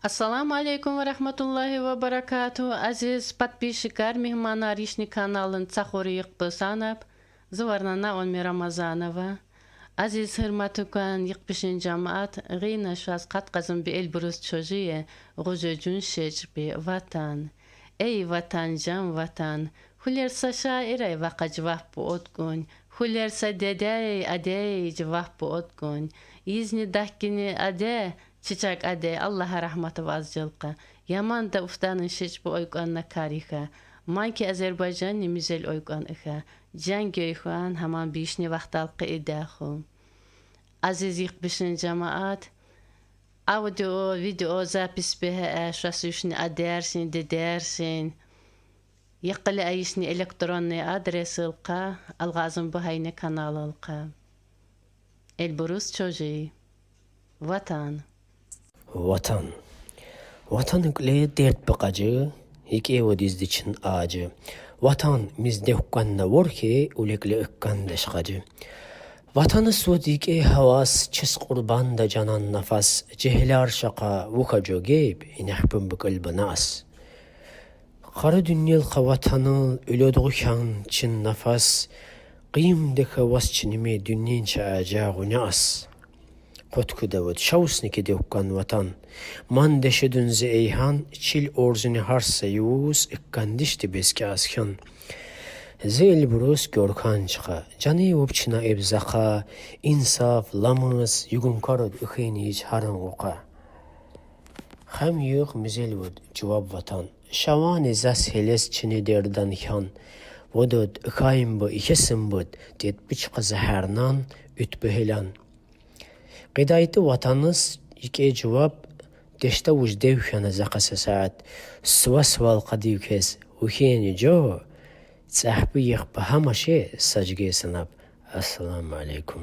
Ассаламу алейкум ва рахматуллахи ва баракату. Азиз подписчикар, мehmanlar Ришни kanalın Цахориq Бысанап, Зыварнана Онми Рамазанова. Aziz hırmatukan yıkbişin cemaat, gıyna şaz katkazın bir elburuz çocuğu, gococun şeç bir vatan. Ey vatan, can vatan, hulersa şaire vaka cevap bu otgun, hulersa dedey adey cevap bu otgun, izni dahkini ade, çiçek ade, Allah'a rahmatı vazcılka, yaman da uftanın şeç bu oyganna karika, manki Azerbaycan nimüzel oygan ika, can göyxuan haman bişni vaktalqı idahum. Aziz yıkbişin cemaat, audio, video zapis beha şasuşni adersin, dedersin, yıqılı ayışni elektronli adresilqa, algazın buhayni kanalılqa. Elburuz çocuğu, vatan. Vatan. Vatan ükle dert bakacı, hike o dizdiçin ağacı. Vatan mizde hukkanna vor ki ulekle ıkkan deşkacı. Vatanı sudike havas, çis kurban da canan nafas, cehlar şaka vukaco geyb, inahbun bıkılbı nas. Karı dünyalka vatanı, ölödüğüken çin nafas, qiyimdeki vas çinimi dünyin çağacağı nas. Kotku davud, şavusniki devkan vatan, man deşedünze eyhan, çil orzuni harsa yuvuz, ikkandişti beski askan. Zeyl burus görkan çıka, canı opçina ebzaka, insaf, lamız, yugun karod ıkhinic haran oka. Hem yığ müzelvud, cevap vatan, şavani zas heles çini derdan khan, vodud ıkhayim bu ikesim bud, detbiç kızı hernan, ütbü helan. Qidayeti vatanız, ike cevap, deşte vujdev khana zaqasa saat, sva sval qadiv kes, ukhini jo, صاحبي يخبى همشي سجقي سناب. السلام عليكم.